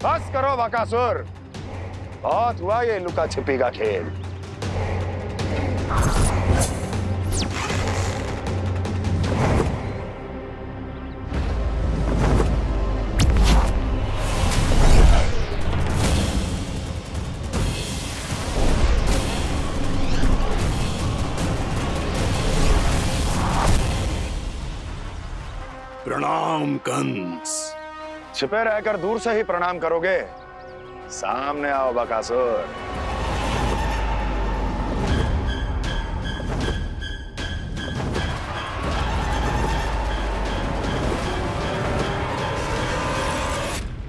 बस करो बकासुर, बहुत हुआ ये लुका छिपी का खेल। प्रणाम कंस। छिपे रहकर दूर से ही प्रणाम करोगे? सामने आओ बकासुर।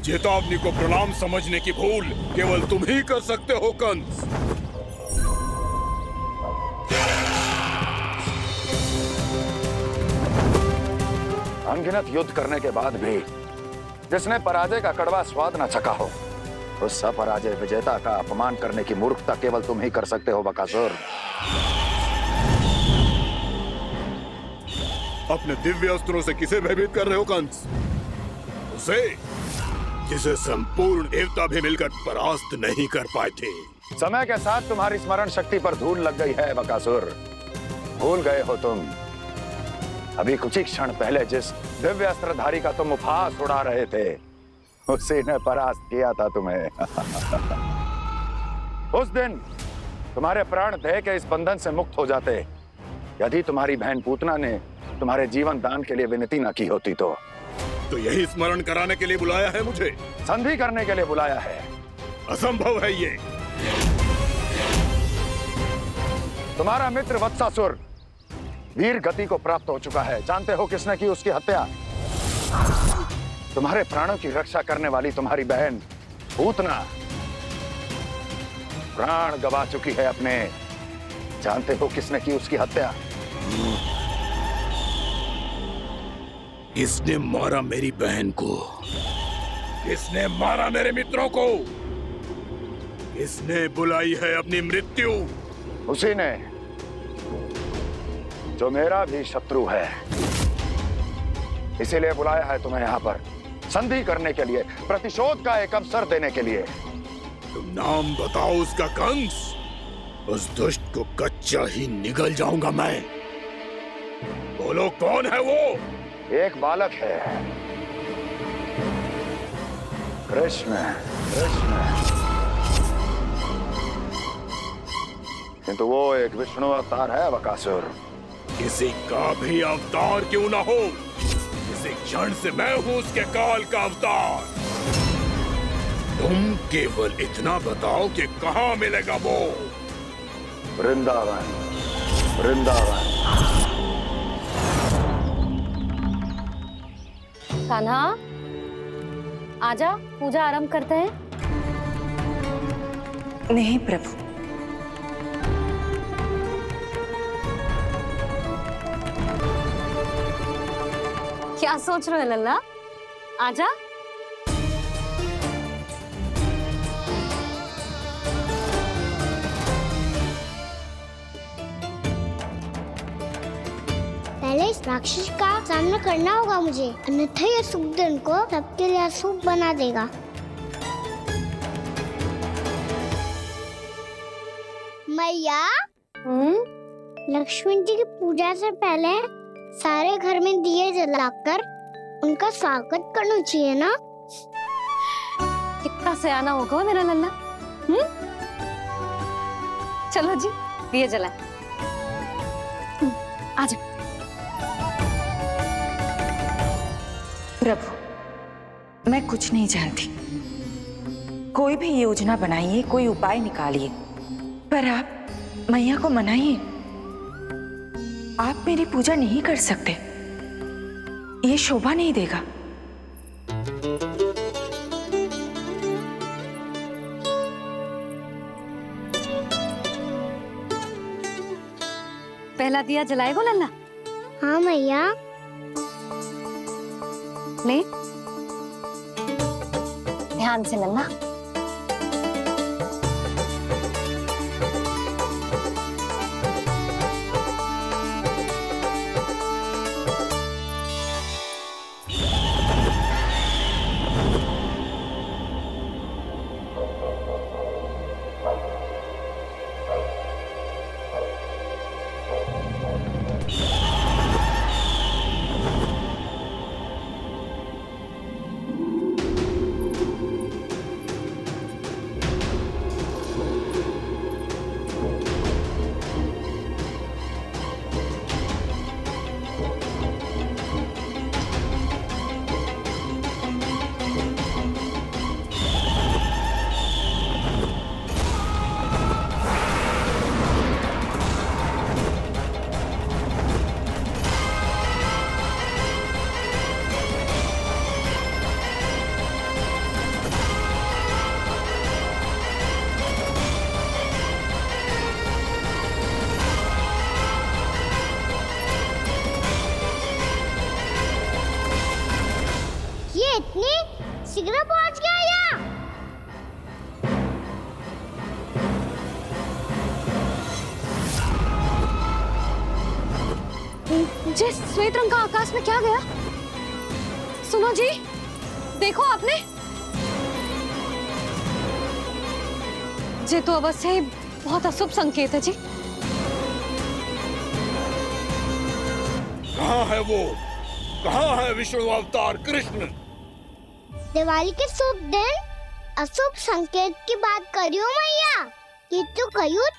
चेतावनी को प्रणाम समझने की भूल केवल तुम ही कर सकते हो कंस। अनगिनत युद्ध करने के बाद भी जिसने पराजय का कड़वा स्वाद न चखा हो, उस अपराजय विजेता का अपमान करने की मूर्खता केवल तुम ही कर सकते हो बकासुर। अपने दिव्य अस्त्रों से किसे भयभीत कर रहे हो कंस? उसे जिसे संपूर्ण देवता भी मिलकर परास्त नहीं कर पाए थे। समय के साथ तुम्हारी स्मरण शक्ति पर धूल लग गई है बकासुर। भूल गए हो तुम अभी कुछ ही क्षण पहले जिस दिव्य अस्त्रधारी का तुम उपहास उड़ा रहे थे, उसी ने परास्त किया था तुम्हें। उस दिन तुम्हारे प्राण देह के इस बंधन से मुक्त हो जाते यदि तुम्हारी बहन पूतना ने तुम्हारे जीवन दान के लिए विनती न की होती तो यही स्मरण कराने के लिए बुलाया है मुझे? संधि करने के लिए बुलाया है। असंभव है ये। तुम्हारा मित्र वत्सासुर वीर गति को प्राप्त हो चुका है। जानते हो किसने की उसकी हत्या? तुम्हारे प्राणों की रक्षा करने वाली तुम्हारी बहन पूतना प्राण गवा चुकी है अपने। जानते हो किसने की उसकी हत्या? किसने मारा मेरी बहन को? किसने मारा मेरे मित्रों को? किसने बुलाई है अपनी मृत्यु? उसी ने जो मेरा भी शत्रु है। इसीलिए बुलाया है तुम्हें यहाँ पर संधि करने के लिए, प्रतिशोध का एक अवसर देने के लिए। तुम नाम बताओ उसका कंस। उस दुष्ट को कच्चा ही निगल जाऊंगा मैं। बोलो कौन है वो? एक बालक है, कृष्ण। किंतु वो एक विष्णु अवतार है बकासुर। किसी का भी अवतार क्यों ना हो, इसी क्षण से मैं हूं उसके काल का अवतार। तुम केवल इतना बताओ कि कहां मिलेगा वो? वृंदावन। वृंदावन। कान्हा, आजा, पूजा आरंभ करते हैं। नहीं प्रभु, क्या सोच रहे हो लल्ला? आजा। पहले इस राक्षस का सामना करना होगा मुझे, अन्यथा ये सुखदन को सबके लिए अशुभ बना देगा। मैया, लक्ष्मण जी की पूजा से पहले सारे घर में दिए जलाकर उनका स्वागत करना चाहिए ना? कितना सयाना होगा मेरा लल्ला। चलो जी, दिए जलाए। आजा। प्रभु, मैं कुछ नहीं जानती। कोई भी योजना बनाइए, कोई उपाय निकालिए, पर आप मैया को मनाइए। आप मेरी पूजा नहीं कर सकते, ये शोभा नहीं देगा। पहला दिया जलाएगो लल्ला? हाँ मैया। ले, ध्यान से लल्ला। शीघ्र पहुंच गया यहाँ। जिस श्वेत रंग का आकाश में क्या गया? सुनो जी, देखो आपने, ये तो अवश्य ही बहुत अशुभ संकेत है जी। कहाँ है वो? कहाँ है विष्णु अवतार कृष्ण? दिवाली के शुभ दिन अशुभ संकेत की बात करियो मैया। ये तो कयूत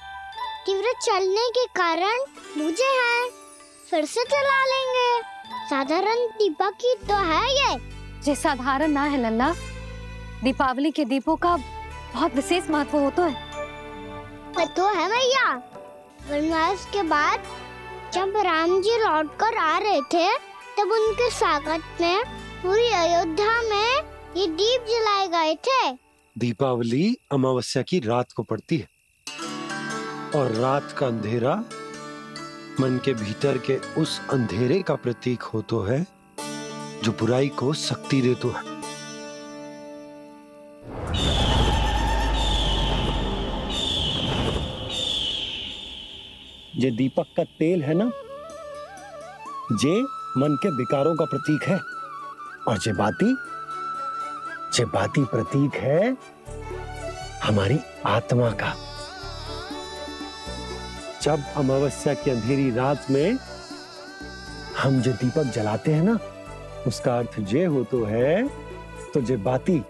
तीव्र चलने के कारण मुझे है, फिर से चला लेंगे। साधारण दीपक ही तो है ये साधारण ना है लल्ला, दीपावली के दीपों का बहुत विशेष महत्व होता है। तो है मैया। वनवास के बाद जब राम जी लौट कर आ रहे थे, तब उनके स्वागत में पूरी अयोध्या में ये दीप जलाए गए थे। दीपावली अमावस्या की रात को पड़ती है और रात का अंधेरा मन के भीतर के उस अंधेरे का प्रतीक होतो है जो बुराई को शक्ति देतो है। ये दीपक का तेल है ना, जे मन के विकारों का प्रतीक है, और जे बाती प्रतीक है हमारी आत्मा का। जब अमावस्या की अंधेरी रात में हम जो दीपक जलाते हैं ना, उसका अर्थ जे हो तो है, तो जे बाती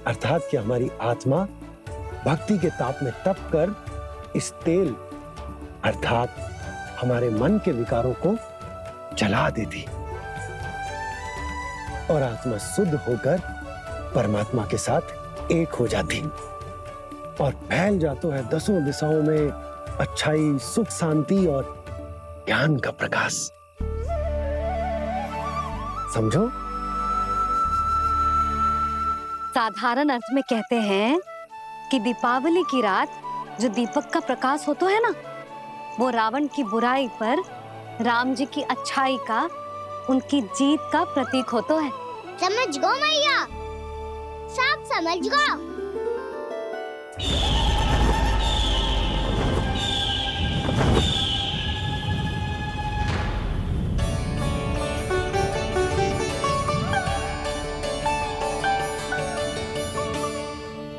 अर्थात कि हमारी आत्मा भक्ति के ताप में तप कर इस तेल अर्थात हमारे मन के विकारों को जला देती और आत्मा शुद्ध होकर परमात्मा के साथ एक हो जाती और फैल जाता है दसों दिशाओं में अच्छाई, सुख, शांति और ज्ञान का प्रकाश। समझो? साधारण अर्थ में कहते हैं कि दीपावली की रात जो दीपक का प्रकाश होता है ना, वो रावण की बुराई पर राम जी की अच्छाई का, उनकी जीत का प्रतीक होता है। समझ गो मैया, सब समझ गो।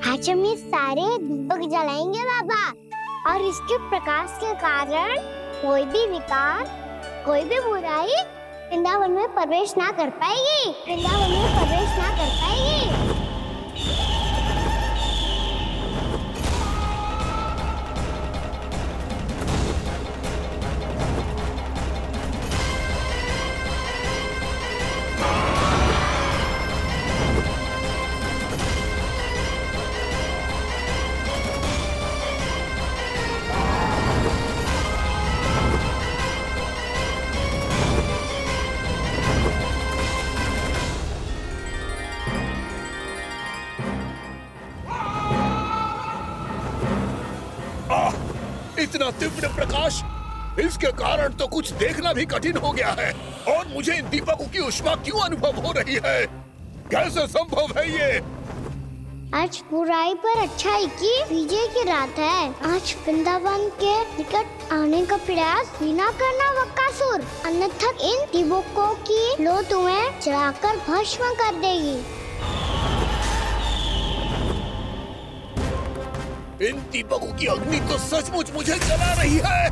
आज हम ये सारे दीपक जलाएंगे बाबा, और इसके प्रकाश के कारण कोई भी विकार, कोई भी बुराई वृंदावन में प्रवेश ना कर पाएगी, वृंदावन में प्रवेश ना कर पाएगी। इतना तीव्र प्रकाश, इसके कारण तो कुछ देखना भी कठिन हो गया है। और मुझे इन दीपकों की उष्मा क्यों अनुभव हो रही है? कैसे संभव है ये? आज बुराई पर अच्छाई की विजय की रात है। आज वृंदावन के निकट आने का प्रयास भी ना करना बकासुर, अन्यथा इन दीपकों की लो तुम्हें जलाकर भस्म कर देगी। इन दीपकों की अग्नि तो सचमुच मुझे जला रही है।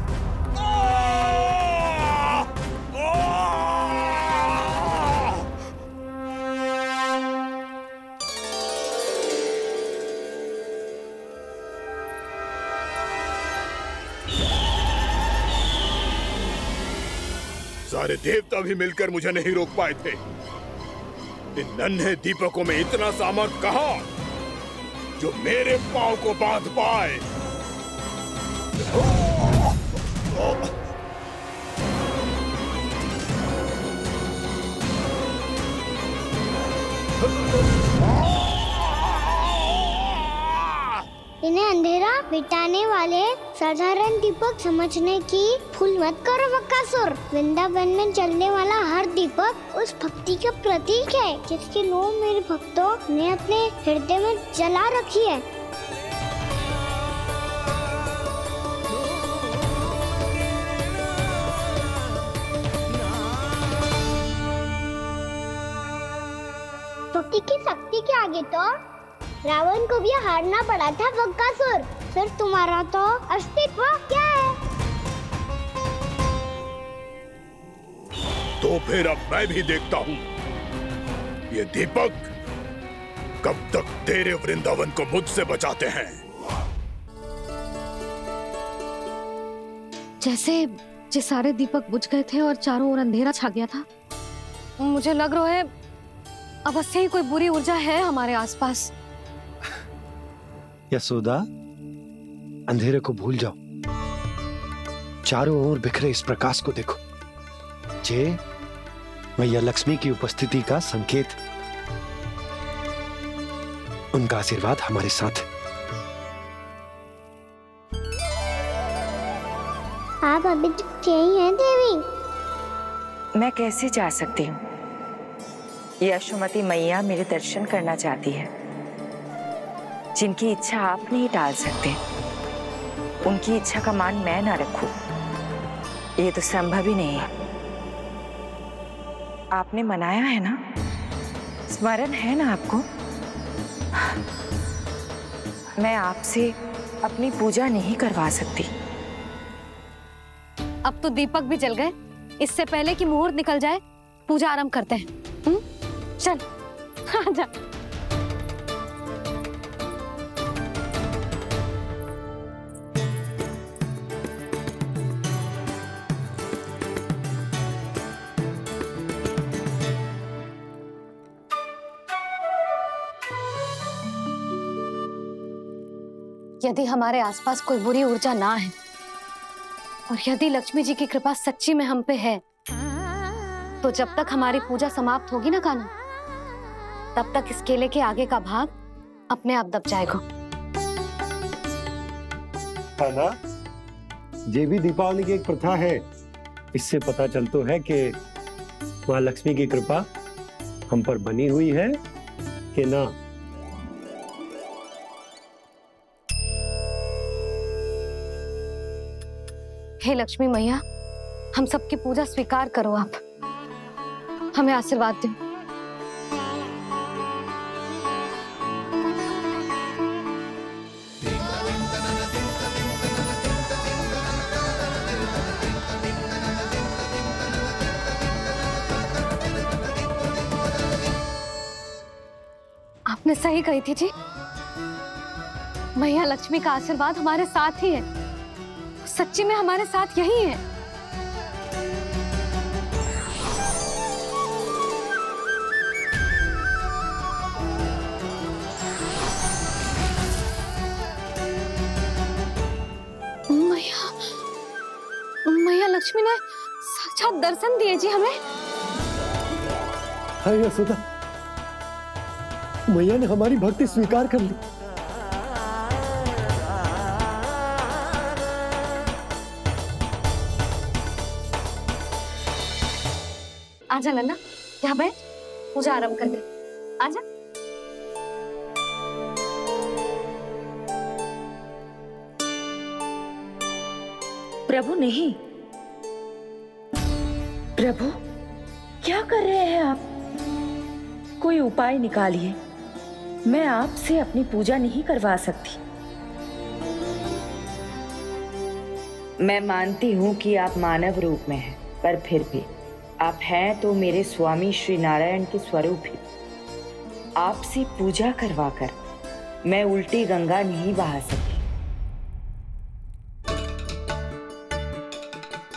सारे देवता भी मिलकर मुझे नहीं रोक पाए थे। इन नन्हे दीपकों में इतना सामर्थ्य कहां जो मेरे पांव को बांध पाए। इन्हें अंधेरा मिटाने वाले साधारण दीपक समझने की भूल मत करो बकासुर। वृंदावन में जलने वाला हर दीपक उस भक्ति का प्रतीक है जिसकी नौ मेरे भक्तों ने अपने हृदय में जला रखी है। भक्ति की शक्ति के आगे तो रावण को भी हारना पड़ा था बकासुर। फिर तुम्हारा तो अस्तित्व क्या है? तो फिर अब मैं भी देखता हूँ ये दीपक कब तक तेरे वृंदावन को मुझसे बचाते हैं। जैसे सारे दीपक बुझ गए थे और चारों ओर अंधेरा छा गया था, मुझे लग रहा है अवश्य ही कोई बुरी ऊर्जा है हमारे आसपास। यशोदा, अंधेरे को भूल जाओ, चारों ओर बिखरे इस प्रकाश को देखो। जे मैया लक्ष्मी की उपस्थिति का संकेत, उनका आशीर्वाद हमारे साथ है। आप अभी तक यही हैं देवी? मैं कैसे जा सकती हूँ? यशोमती मैया मेरे दर्शन करना चाहती है। जिनकी इच्छा आप नहीं टाल सकते, उनकी इच्छा का मान मैं ना रखूं, ये तो संभव ही नहीं है। आपने मनाया है ना, स्मरण है ना आपको? मैं आपसे अपनी पूजा नहीं करवा सकती। अब तो दीपक भी जल गए, इससे पहले कि मुहूर्त निकल जाए पूजा आरंभ करते हैं। चल आजा। यदि हमारे आसपास कोई बुरी ऊर्जा ना है और यदि लक्ष्मी जी की कृपा सच्ची में हम पे है, तो जब तक हमारी पूजा समाप्त होगी ना कान्हा, तब तक इस केले के आगे का भाग अपने आप दब जाएगा। कान्हा, ये भी दीपावली की एक प्रथा है। इससे पता चलता है कि माँ लक्ष्मी की कृपा हम पर बनी हुई है कि ना। हे लक्ष्मी मैया, हम सबकी पूजा स्वीकार करो, आप हमें आशीर्वाद दें। आपने सही कही थी जी, मैया लक्ष्मी का आशीर्वाद हमारे साथ ही है, सच्ची में हमारे साथ यही है। मैया लक्ष्मी ने साक्षात दर्शन दिए जी हमें। हाय यशोदा, मैया ने हमारी भक्ति स्वीकार कर ली। आजा नन्ना, यहाँ बैठ, पूजा आरंभ कर दे। आजा। प्रभु नहीं, प्रभु क्या कर रहे हैं आप? कोई उपाय निकालिए, मैं आपसे अपनी पूजा नहीं करवा सकती। मैं मानती हूँ कि आप मानव रूप में हैं, पर फिर भी आप हैं तो मेरे स्वामी श्री नारायण के स्वरूप ही। आपसे पूजा करवाकर मैं उल्टी गंगा नहीं बहा सकी।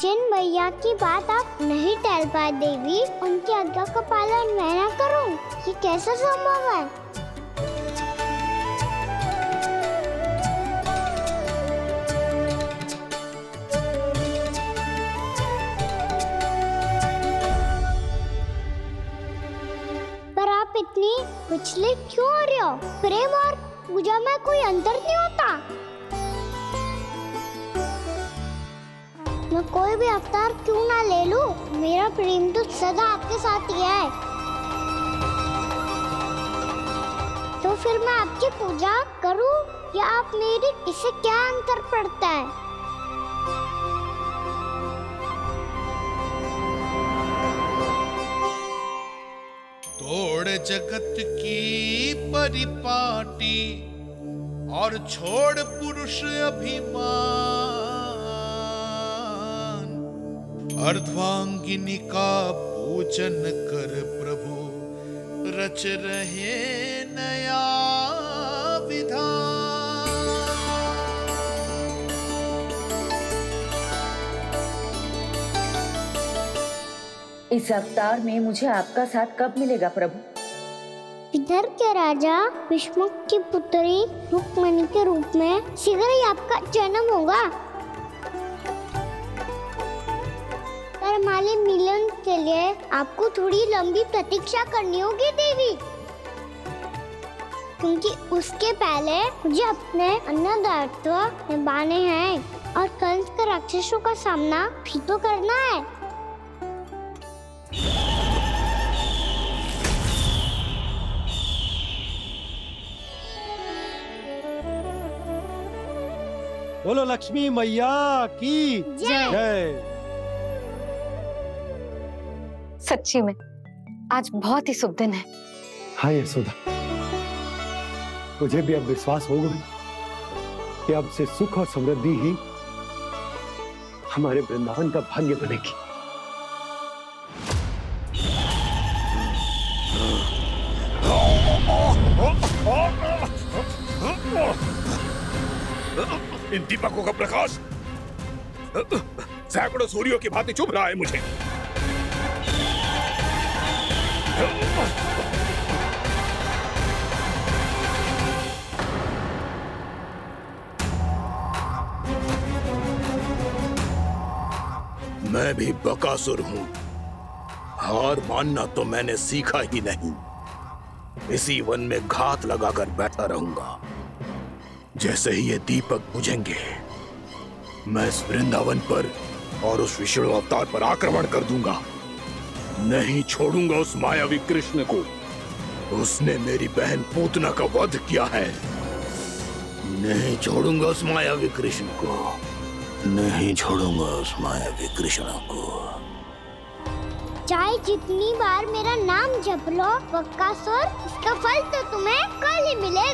जिन भैया की बात आप नहीं टाल पाए देवी, उनकी आज्ञा का पालन मैं ना करूं, ये कैसे संभव है? पर आप इतनी विचलित क्यों हो रहे हो? प्रेम और पूजा में कोई अंतर नहीं होता। मैं कोई भी अवतार क्यों ना ले लूं, मेरा प्रेम तो सदा आपके साथ ही है। तो फिर मैं आपकी पूजा करूं या आप मेरी, इससे क्या अंतर पड़ता है? तोड़ जगत की परिपाटी और छोड़ पुरुष अभिमान, अर्धांगिनी का पूजन कर प्रभु, रच रहे नया विधान। इस अवतार में मुझे आपका साथ कब मिलेगा प्रभु? इधर के राजा भीष्मक की पुत्री रुक्मिणी के रूप में शीघ्र ही आपका जन्म होगा। पर हमारे मिलन के लिए आपको थोड़ी लंबी प्रतीक्षा करनी होगी देवी, क्योंकि उसके पहले मुझे अपने अन्य दायित्व निभाने हैं और कंस के राक्षसों का सामना भी तो करना है। बोलो लक्ष्मी मैया की जय। सच्ची में आज बहुत ही शुभ दिन है। हाँ यशोदा, तुझे भी अब विश्वास होगा कि अब से सुख और समृद्धि ही हमारे वृंदावन का भाग्य बनेगी। इन दीपकों का प्रकाश सैकड़ों सूर्यों की भांति चुभ रहा है मुझे। मैं भी बकासुर हूं, हार मानना तो मैंने सीखा ही नहीं। इसी वन में घात लगाकर बैठा रहूंगा। जैसे ही ये दीपक बुझेंगे, मैं इस वृंदावन पर और उस विष्णु अवतार पर आक्रमण कर दूंगा। नहीं छोड़ूंगा उस मायावी कृष्ण को। उसने मेरी बहन पूतना का वध किया है। नहीं छोड़ूंगा उस मायावी कृष्ण को। नहीं छोड़ूंगा उस मायावी कृष्ण को। चाहे जितनी बार मेरा नाम जप लो बकासुर, इसका फल तो तुम्हें कल ही मिलेगा।